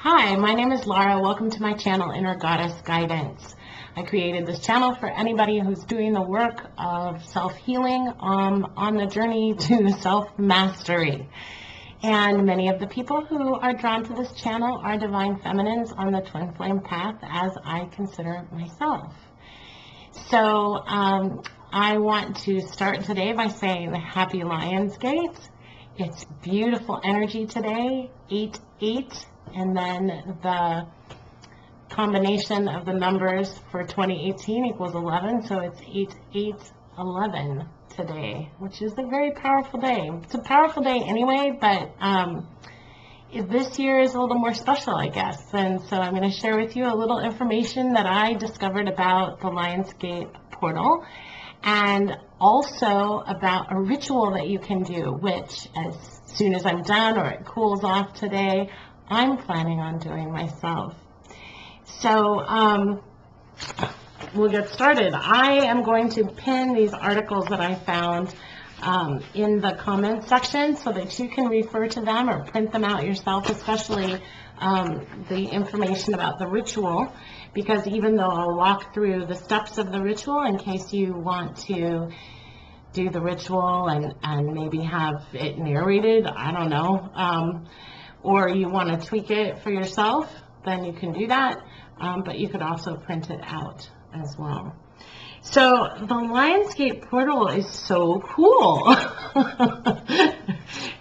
Hi, my name is Lara. Welcome to my channel, Inner Goddess Guidance. I created this channel for anybody who's doing the work of self-healing on the journey to self-mastery. And many of the people who are drawn to this channel are divine feminines on the twin flame path, as I consider myself. So I want to start today by saying happy Lionsgate. It's beautiful energy today, 8-8. And then the combination of the numbers for 2018 equals 11, so it's 8-8-11 today, which is a very powerful day. It's a powerful day anyway, but this year is a little more special, I guess. And so I'm going to share with you a little information that I discovered about the Lionsgate Portal, and also about a ritual that you can do, which as soon as I'm done or it cools off today, I'm planning on doing myself. So we'll get started. I am going to pin these articles that I found in the comments section so that you can refer to them or print them out yourself, especially the information about the ritual, because even though I'll walk through the steps of the ritual in case you want to do the ritual and maybe have it narrated, I don't know, or you want to tweak it for yourself, then you can do that, but you could also print it out as well. So the Lionsgate Portal is so cool,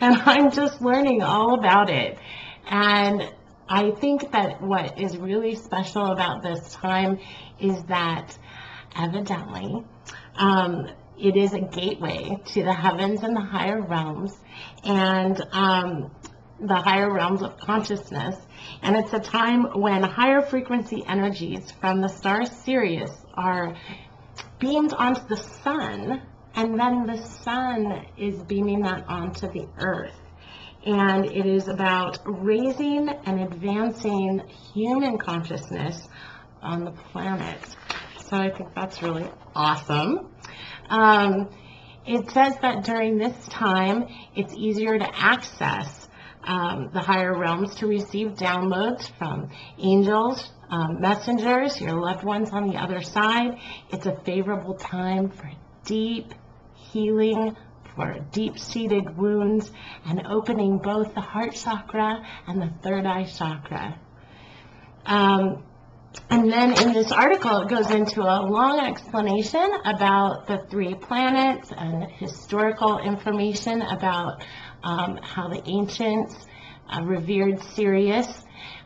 and I'm just learning all about it. And I think that what is really special about this time is that evidently it is a gateway to the heavens and the higher realms, and the higher realms of consciousness. And it's a time when higher frequency energies from the star Sirius are beamed onto the sun, and then the sun is beaming that onto the earth. And it is about raising and advancing human consciousness on the planet. So I think that's really awesome. It says that during this time, it's easier to access the higher realms, to receive downloads from angels, messengers, your loved ones on the other side. It's a favorable time for deep healing, for deep-seated wounds, and opening both the heart chakra and the third eye chakra. And then in this article, it goes into a long explanation about the 3 planets and historical information about how the ancients revered Sirius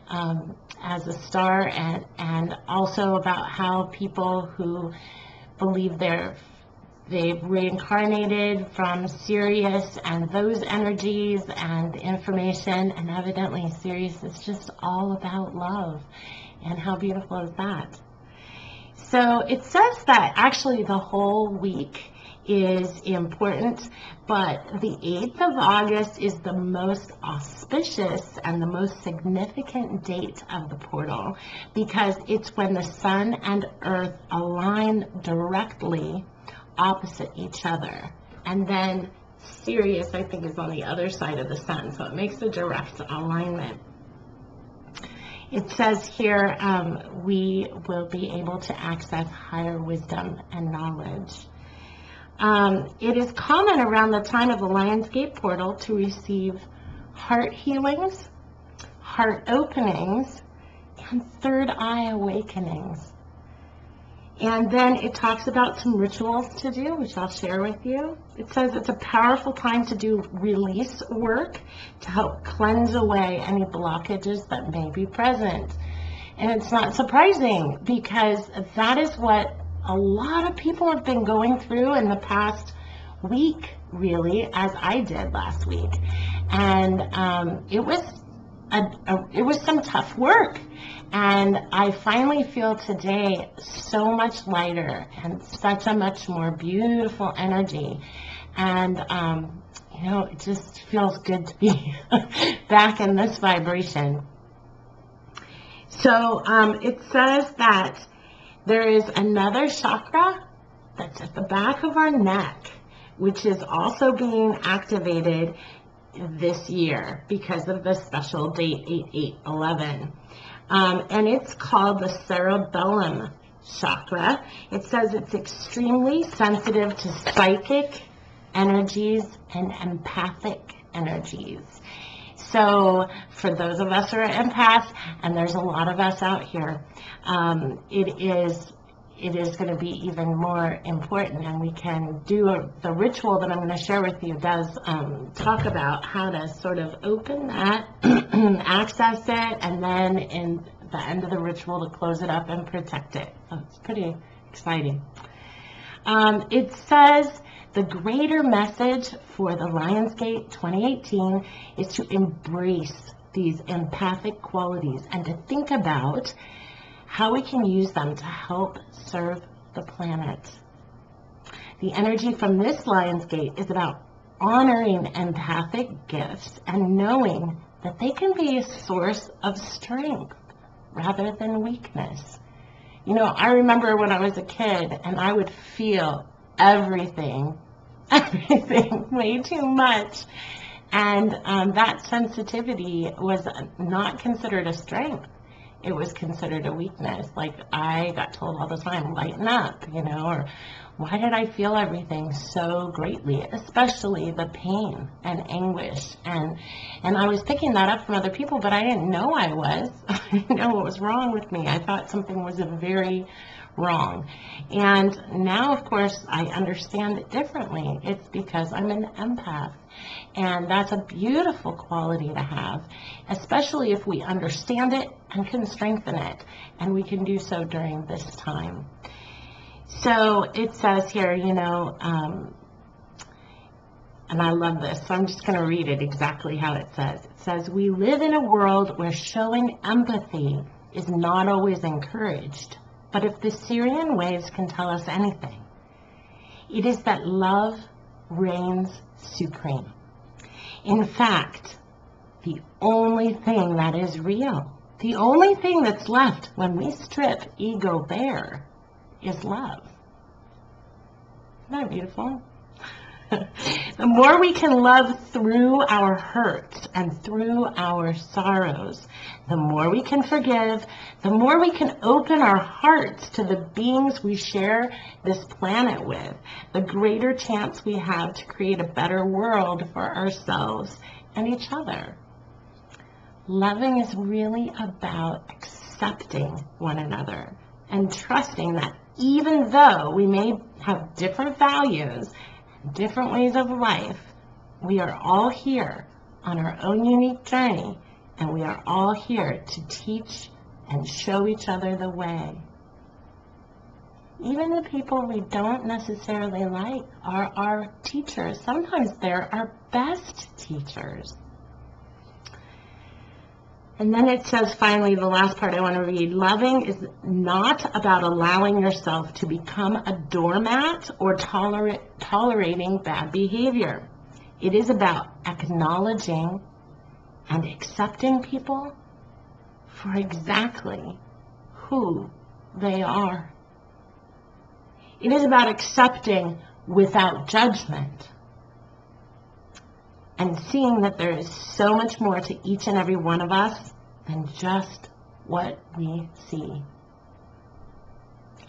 as a star, and also about how people who believe they've reincarnated from Sirius and those energies and information, and evidently Sirius is just all about love. And how beautiful is that? So it says that actually the whole week is important, but the 8th of August is the most auspicious and the most significant date of the portal, because it's when the sun and earth align directly opposite each other. And then Sirius, I think, is on the other side of the sun, so it makes a direct alignment. It says here we will be able to access higher wisdom and knowledge. It is common around the time of the Lionsgate Portal to receive heart healings, heart openings, and third eye awakenings. And then it talks about some rituals to do, which I'll share with you. It says it's a powerful time to do release work to help cleanse away any blockages that may be present. And it's not surprising, because that is what a lot of people have been going through in the past week, really, as I did last week. And it was some tough work. And I finally feel today so much lighter and such a much more beautiful energy. And, you know, it just feels good to be back in this vibration. So it says that there is another chakra that's at the back of our neck, which is also being activated this year because of the special date 8811. And it's called the Cerebellum Chakra. It says it's extremely sensitive to psychic energies and empathic energies. So for those of us who are empaths, and there's a lot of us out here, it is going to be even more important, and we can do the ritual that I'm going to share with you does talk about how to sort of open that, access it, and then in the end of the ritual to close it up and protect it. So it's pretty exciting. It says the greater message for the Lionsgate 2018 is to embrace these empathic qualities and to think about how we can use them to help serve the planet. The energy from this Lionsgate is about honoring empathic gifts and knowing that they can be a source of strength rather than weakness. You know, I remember when I was a kid and I would feel everything way too much. And that sensitivity was not considered a strength. It was considered a weakness. Like I got told all the time, lighten up, you know, or why did I feel everything so greatly, especially the pain and anguish. And I was picking that up from other people, but I didn't know I was. I didn't know what was wrong with me. I thought something was very wrong. And now, of course, I understand it differently. It's because I'm an empath. And that's a beautiful quality to have, especially if we understand it and can strengthen it. And we can do so during this time. So it says here, you know, and I love this, so I'm just going to read it exactly how it says. It says, we live in a world where showing empathy is not always encouraged. But if the Syrian waves can tell us anything, it is that love reigns supreme. In fact, the only thing that is real, the only thing that's left when we strip ego bare is love. Isn't that beautiful? The more we can love through our hurts and through our sorrows, the more we can forgive, the more we can open our hearts to the beings we share this planet with, the greater chance we have to create a better world for ourselves and each other. Loving is really about accepting one another and trusting that even though we may have different values, different ways of life, we are all here on our own unique journey, and we are all here to teach and show each other the way. Even the people we don't necessarily like are our teachers. Sometimes they're our best teachers. And then it says, finally, the last part I want to read, loving is not about allowing yourself to become a doormat or tolerating bad behavior. It is about acknowledging and accepting people for exactly who they are. It is about accepting without judgment and seeing that there is so much more to each and every one of us than just what we see.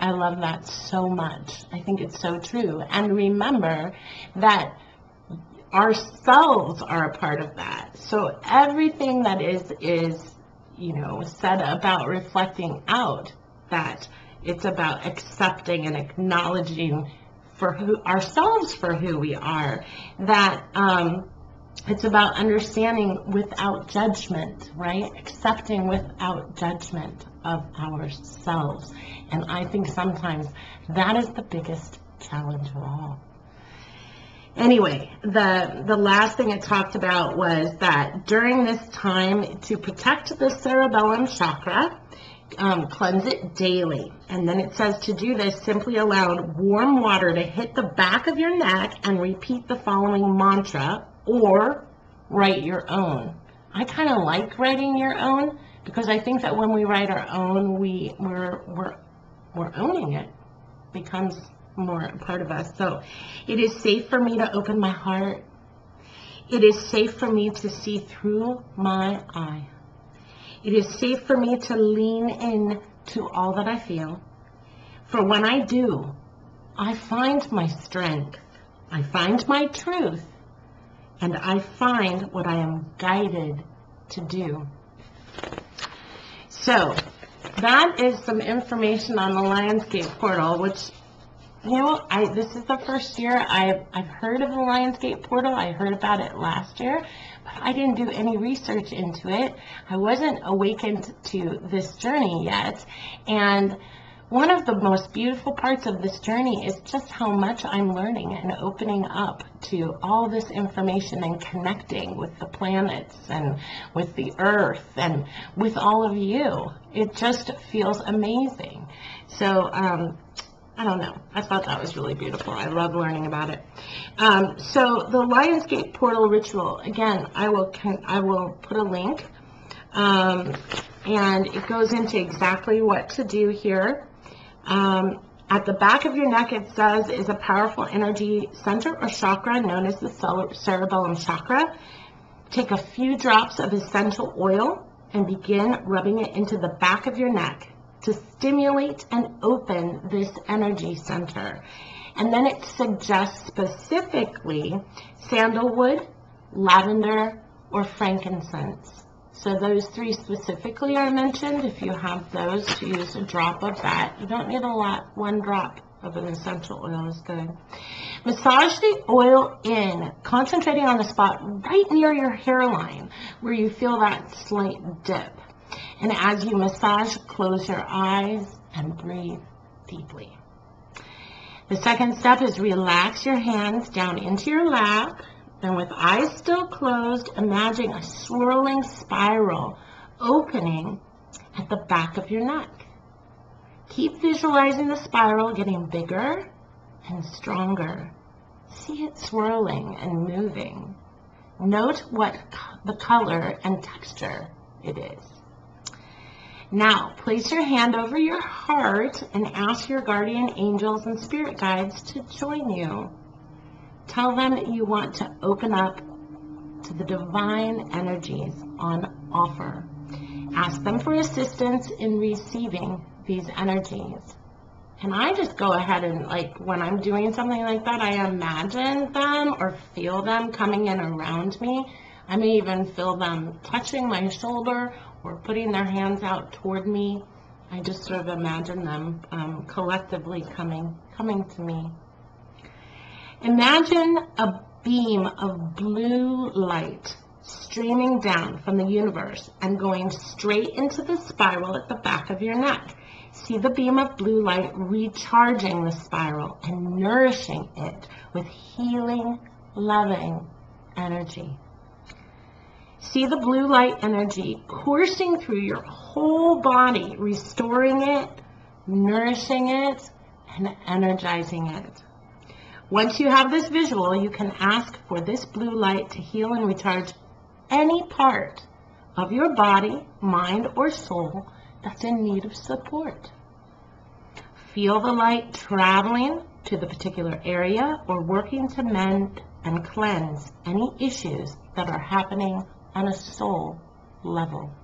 I love that so much. I think it's so true. And remember that ourselves are a part of that. So everything that is you know, said about reflecting out, that it's about accepting and acknowledging ourselves for who we are, that it's about understanding without judgment, right? Accepting without judgment of ourselves. And I think sometimes that is the biggest challenge of all. Anyway, the last thing it talked about was that during this time, to protect the cerebellum chakra, cleanse it daily. And then it says to do this, simply allow warm water to hit the back of your neck and repeat the following mantra, or write your own. I kind of like writing your own because I think that when we write our own, we're owning it. It becomes more a part of us. So, it is safe for me to open my heart. It is safe for me to see through my eye. It is safe for me to lean in to all that I feel. For when I do, I find my strength, I find my truth, and I find what I am guided to do. So, that is some information on the Lionsgate Portal, which, you know, this is the first year I've heard of the Lionsgate Portal. I heard about it last year, but I didn't do any research into it. I wasn't awakened to this journey yet, and one of the most beautiful parts of this journey is just how much I'm learning and opening up to all this information and connecting with the planets and with the earth and with all of you. It just feels amazing. So, I don't know. I thought that was really beautiful. I love learning about it. So the Lionsgate Portal ritual, again, I will put a link, and it goes into exactly what to do here. At the back of your neck, it says, is a powerful energy center or chakra known as the Cerebellum chakra. Take a few drops of essential oil and begin rubbing it into the back of your neck to stimulate and open this energy center. And then it suggests specifically sandalwood, lavender, or frankincense. So those three specifically are mentioned. If you have those, to use a drop of that. You don't need a lot. 1 drop of an essential oil is good. Massage the oil in, concentrating on the spot right near your hairline where you feel that slight dip. And as you massage, close your eyes and breathe deeply. The second step is relax your hands down into your lap. And with eyes still closed, imagine a swirling spiral opening at the back of your neck. Keep visualizing the spiral getting bigger and stronger. See it swirling and moving. Note what the color and texture it is. Now, place your hand over your heart and ask your guardian angels and spirit guides to join you. Tell them that you want to open up to the divine energies on offer. Ask them for assistance in receiving these energies. And I just go ahead and, like, when I'm doing something like that, I imagine them or feel them coming in around me. I may even feel them touching my shoulder or putting their hands out toward me. I just sort of imagine them collectively coming to me. Imagine a beam of blue light streaming down from the universe and going straight into the spiral at the back of your neck. See the beam of blue light recharging the spiral and nourishing it with healing, loving energy. See the blue light energy coursing through your whole body, restoring it, nourishing it, and energizing it. Once you have this visual, you can ask for this blue light to heal and recharge any part of your body, mind, or soul that's in need of support. Feel the light traveling to the particular area or working to mend and cleanse any issues that are happening on a soul level.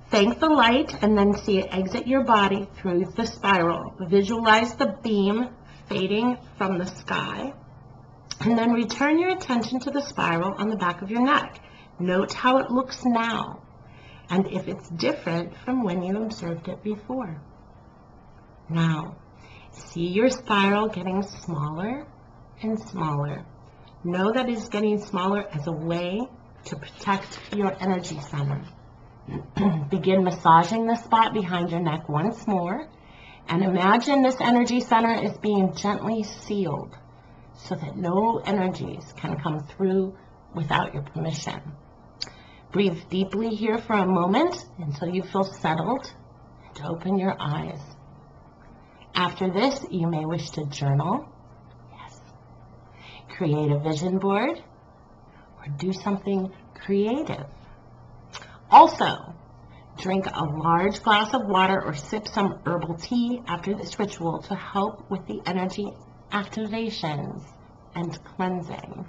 Thank the light and then see it exit your body through the spiral. Visualize the beam fading from the sky, and then return your attention to the spiral on the back of your neck. Note how it looks now, and if it's different from when you observed it before. Now, see your spiral getting smaller and smaller. Know that it's getting smaller as a way to protect your energy center. Begin massaging the spot behind your neck once more. And imagine this energy center is being gently sealed so that no energies can come through without your permission. Breathe deeply here for a moment until you feel settled and open your eyes. After this, you may wish to journal, yes, create a vision board, or do something creative. Also, drink a large glass of water or sip some herbal tea after this ritual to help with the energy activations and cleansing.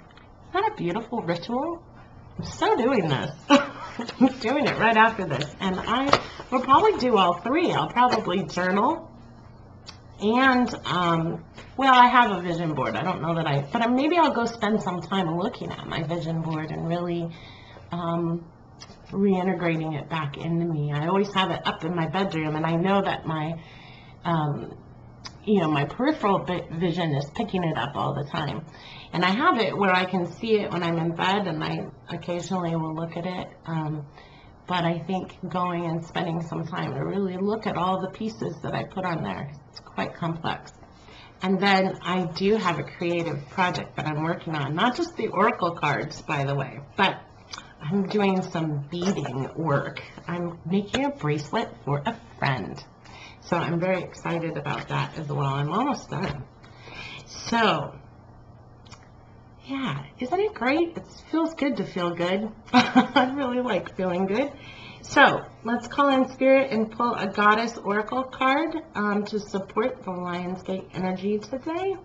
Isn't that a beautiful ritual? I'm still doing this. I'm doing it right after this. And I will probably do all three. I'll probably journal. And, well, I have a vision board. I don't know that but maybe I'll go spend some time looking at my vision board and really reintegrating it back into me. I always have it up in my bedroom, and I know that my, my peripheral vision is picking it up all the time. And I have it where I can see it when I'm in bed, and I occasionally will look at it. But I think going and spending some time to really look at all the pieces that I put on there, it's quite complex. And then I do have a creative project that I'm working on, not just the oracle cards, by the way, but I'm doing some beading work. I'm making a bracelet for a friend. So I'm very excited about that as well. I'm almost done. So, yeah, isn't it great? It feels good to feel good. I really like feeling good. So let's call in spirit and pull a goddess oracle card to support the Lionsgate energy today.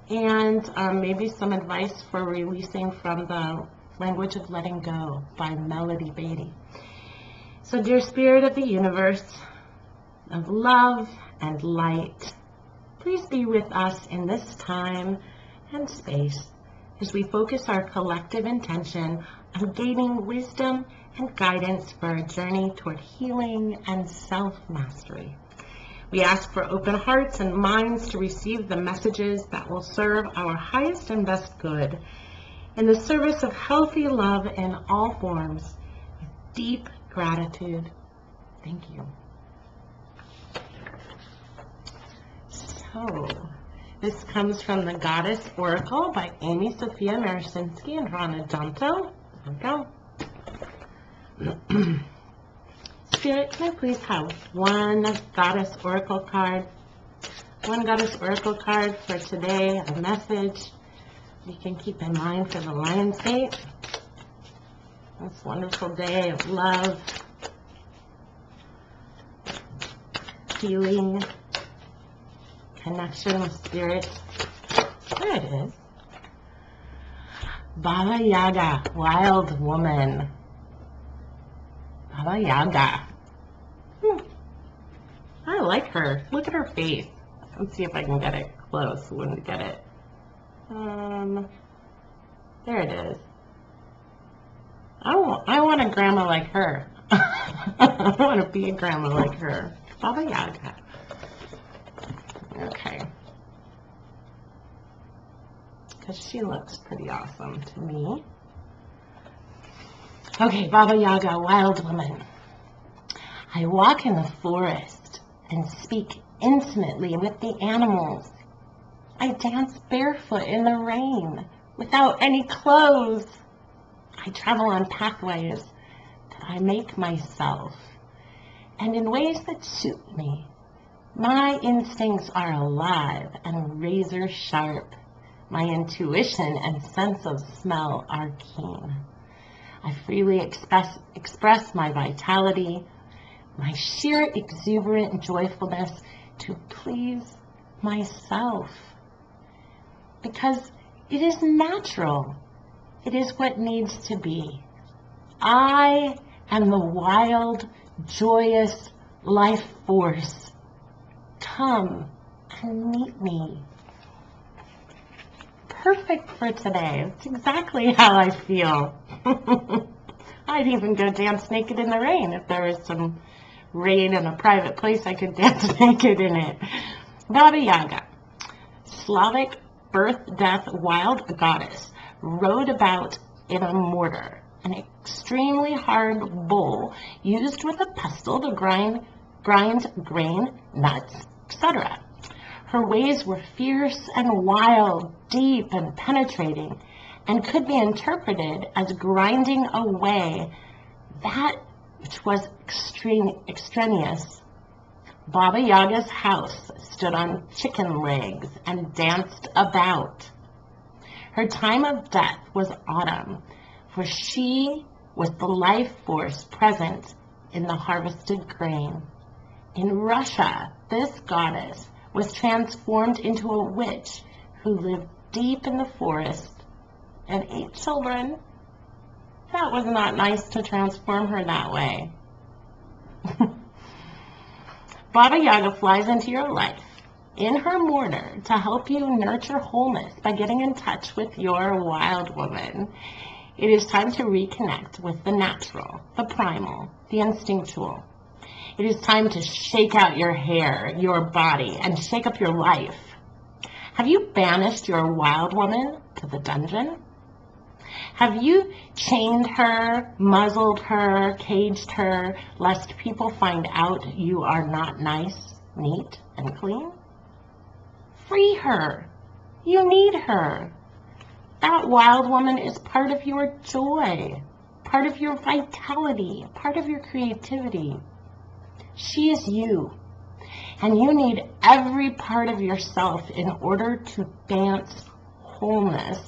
And maybe some advice for releasing from the Language of Letting Go by Melody Beatty. So dear spirit of the universe, of love and light, please be with us in this time and space as we focus our collective intention on gaining wisdom and guidance for our journey toward healing and self-mastery. We ask for open hearts and minds to receive the messages that will serve our highest and best good in the service of healthy love in all forms, with deep gratitude. Thank you. So, this comes from the Goddess Oracle by Amy Sophia Marasinski and Rana Danto. There we go. Spirit, can I please have one Goddess Oracle card? One Goddess Oracle card for today, a message you can keep in mind for the Lionsgate. This wonderful day of love, healing, connection with spirit. There it is. Baba Yaga, wild woman. Baba Yaga. I like her. Look at her face. Let's see if I can get it close. Wouldn't get it. There it is. I want a grandma like her. I want to be a grandma like her. Baba Yaga. Okay. Because she looks pretty awesome to me. Okay, Baba Yaga, wild woman. I walk in the forest and speak intimately with the animals. I dance barefoot in the rain without any clothes. I travel on pathways that I make myself and in ways that suit me. My instincts are alive and razor sharp. My intuition and sense of smell are keen. I freely express my vitality, my sheer exuberant joyfulness to please myself. Because it is natural. It is what needs to be. I am the wild, joyous life force. Come and meet me. Perfect for today. It's exactly how I feel. I'd even go dance naked in the rain. If there was some rain in a private place, I could dance naked in it. Baba Yaga, Slavic birth, death, wild goddess, rode about in a mortar, an extremely hard bowl used with a pestle to grind grain, nuts, etc. Her ways were fierce and wild, deep and penetrating, and could be interpreted as grinding away that which was extraneous. Baba Yaga's house stood on chicken legs and danced about. Her time of death was autumn, for she was the life force present in the harvested grain. In Russia, this goddess was transformed into a witch who lived deep in the forest and 8 children. That was not nice to transform her that way. Baba Yaga flies into your life in her mortar to help you nurture wholeness by getting in touch with your wild woman. It is time to reconnect with the natural, the primal, the instinctual. It is time to shake out your hair, your body, and shake up your life. Have you banished your wild woman to the dungeon? Have you chained her, muzzled her, caged her, lest people find out you are not nice, neat, and clean? Free her. You need her. That wild woman is part of your joy, part of your vitality, part of your creativity. She is you, and you need every part of yourself in order to dance wholeness.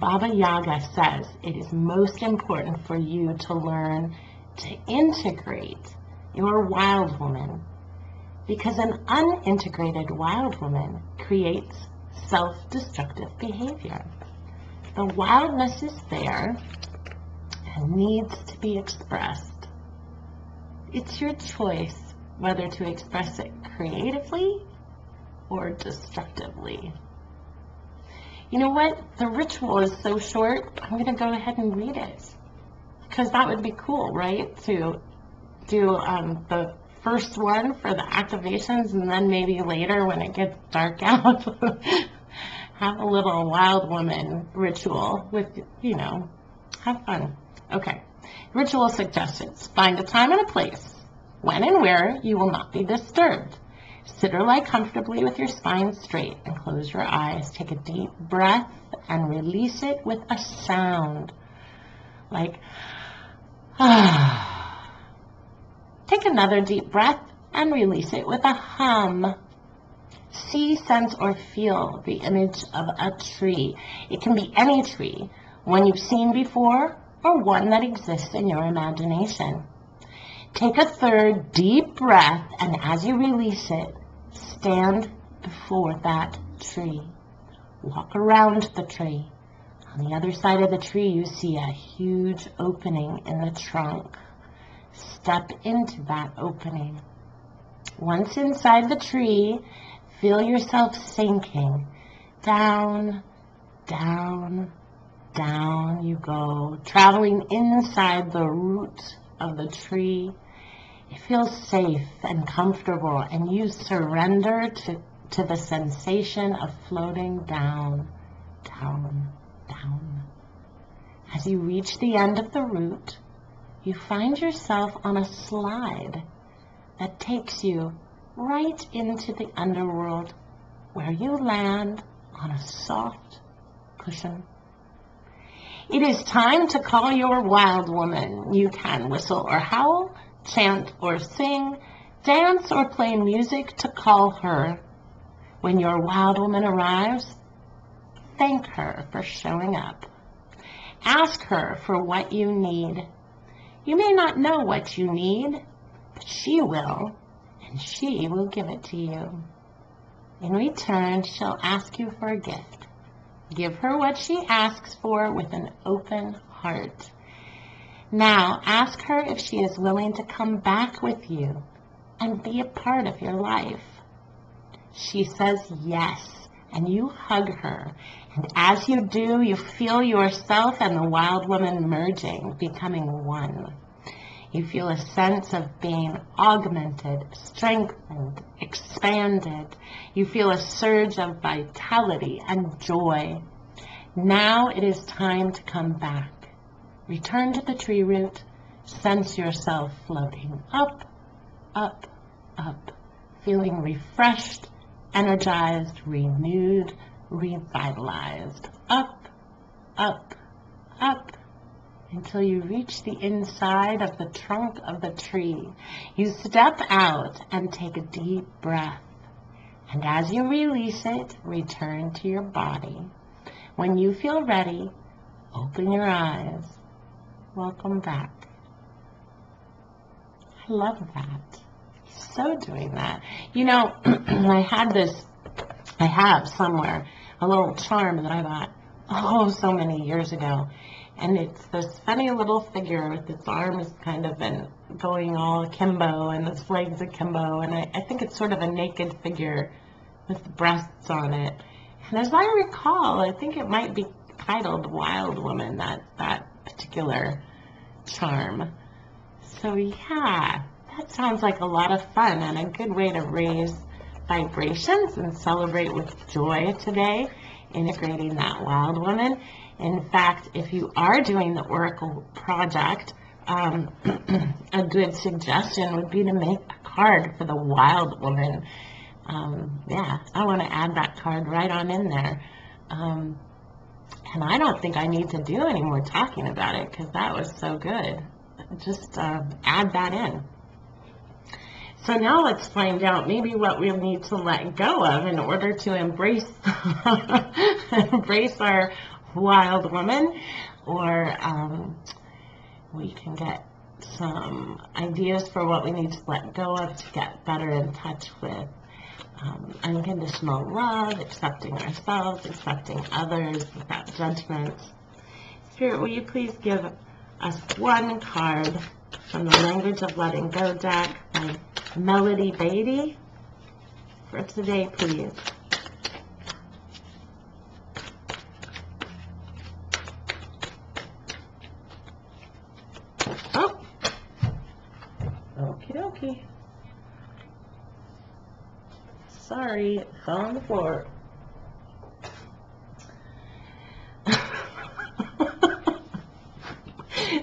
Baba Yaga says it is most important for you to learn to integrate your wild woman, because an unintegrated wild woman creates self-destructive behavior. The wildness is there and needs to be expressed. It's your choice whether to express it creatively or destructively. You know what? The ritual is so short, I'm going to go ahead and read it. Because that would be cool, right? To do the first one for the activations, and then maybe later when it gets dark out, have a little wild woman ritual with, you know, have fun. Okay. Ritual suggestions. Find a time and a place when and where you will not be disturbed. Sit or lie comfortably with your spine straight and close your eyes. Take a deep breath and release it with a sound like ah. Take another deep breath and release it with a hum. See, sense, or feel the image of a tree. It can be any tree, one you've seen before or one that exists in your imagination. Take a third deep breath, and as you release it, stand before that tree. Walk around the tree. On the other side of the tree, you see a huge opening in the trunk. Step into that opening. Once inside the tree, feel yourself sinking. Down, down, down you go, traveling inside the root of the tree. It feels safe and comfortable, and you surrender to the sensation of floating down, down, down. As you reach the end of the root, you find yourself on a slide that takes you right into the underworld, where you land on a soft cushion. It is time to call your wild woman. You can whistle or howl, chant or sing, dance or play music to call her. When your wild woman arrives, thank her for showing up. Ask her for what you need. You may not know what you need, but she will, and she will give it to you. In return, she'll ask you for a gift. Give her what she asks for with an open heart. Now, ask her if she is willing to come back with you and be a part of your life. She says yes, and you hug her. And as you do, you feel yourself and the wild woman merging, becoming one. You feel a sense of being augmented, strengthened, expanded. You feel a surge of vitality and joy. Now it is time to come back. Return to the tree root. Sense yourself floating up, up, up, feeling refreshed, energized, renewed, revitalized. Up, up, up, until you reach the inside of the trunk of the tree. You step out and take a deep breath. And as you release it, return to your body. When you feel ready, open your eyes. Welcome back. I love that. So doing that. You know, I have somewhere a little charm that I thought, oh, so many years ago. And it's this funny little figure with its arms kind of going all akimbo and its legs akimbo. And I think it's sort of a naked figure with breasts on it. And as I recall, I think it might be titled Wild Woman, that particular charm. So yeah, that sounds like a lot of fun and a good way to raise vibrations and celebrate with joy today, integrating that wild woman. In fact, if you are doing the Oracle project, a good suggestion would be to make a card for the wild woman. Yeah, I want to add that card right on in there. And I don't think I need to do any more talking about it because that was so good. Just add that in. So now let's find out maybe what we'll need to let go of in order to embrace embrace our wild woman, or we can get some ideas for what we need to let go of to get better in touch with unconditional love, accepting ourselves, accepting others without judgment. Spirit, will you please give us one card from the Language of Letting Go deck by Melody Beatty for today, please? Oh, okie dokie. Sorry, it fell on the floor.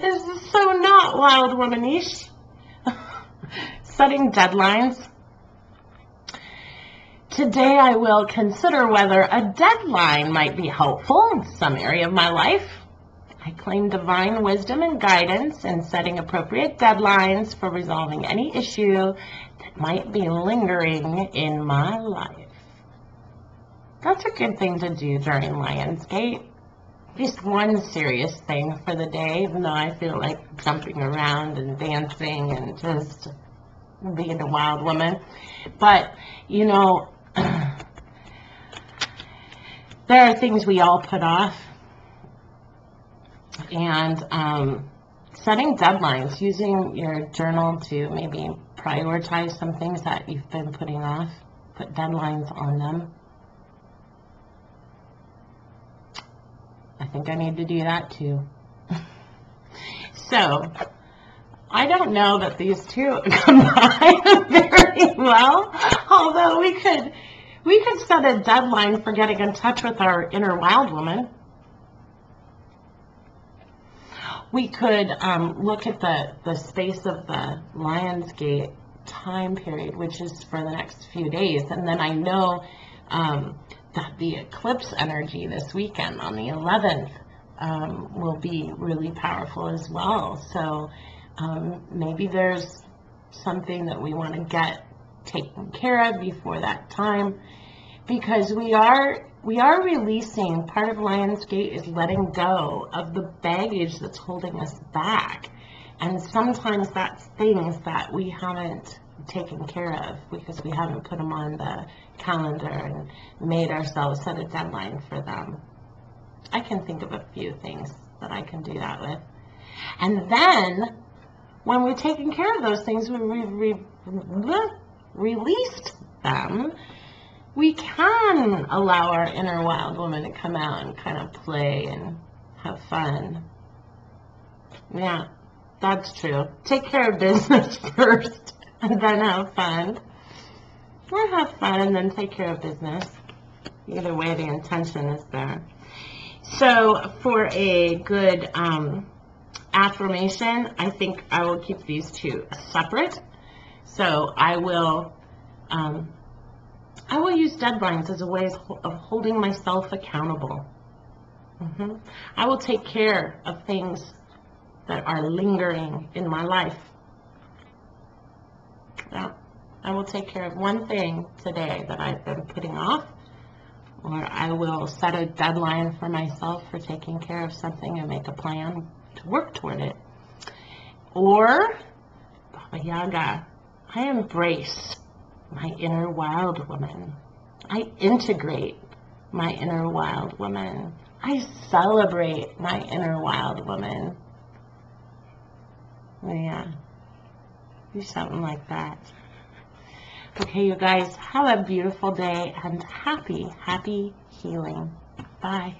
This is so not wild womanish. Setting deadlines. Today I will consider whether a deadline might be helpful in some area of my life. I claim divine wisdom and guidance in setting appropriate deadlines for resolving any issue that might be lingering in my life. That's a good thing to do during Lionsgate. At least one serious thing for the day, even though I feel like jumping around and dancing and just being a wild woman. But, you know, there are things we all put off. And setting deadlines, using your journal to maybe prioritize some things that you've been putting off, put deadlines on them. I think I need to do that too. So, I don't know that these two combine very well, although we could set a deadline for getting in touch with our inner wild woman. We could look at the space of the Lionsgate time period, which is for the next few days. And then I know that the eclipse energy this weekend on the 11th will be really powerful as well. So maybe there's something that we want to get taken care of before that time, because we are releasing. Part of Lionsgate is letting go of the baggage that's holding us back. And sometimes that's things that we haven't taken care of because we haven't put them on the calendar and made ourselves set a deadline for them. I can think of a few things that I can do that with. And then, when we've taken care of those things, we've released them, we can allow our inner wild woman to come out and kind of play and have fun. Yeah, that's true. Take care of business first and then have fun. Or have fun and then take care of business. Either way, the intention is there. So for a good affirmation, I think I will keep these two separate. So I will use deadlines as a way of holding myself accountable. I will take care of things that are lingering in my life. Yeah. I will take care of one thing today that I've been putting off, or I will set a deadline for myself for taking care of something and make a plan to work toward it. Or, Baba Yaga, I embrace my inner wild woman. I integrate my inner wild woman. I celebrate my inner wild woman. Yeah. Do something like that. Okay, you guys, have a beautiful day and happy healing. Bye.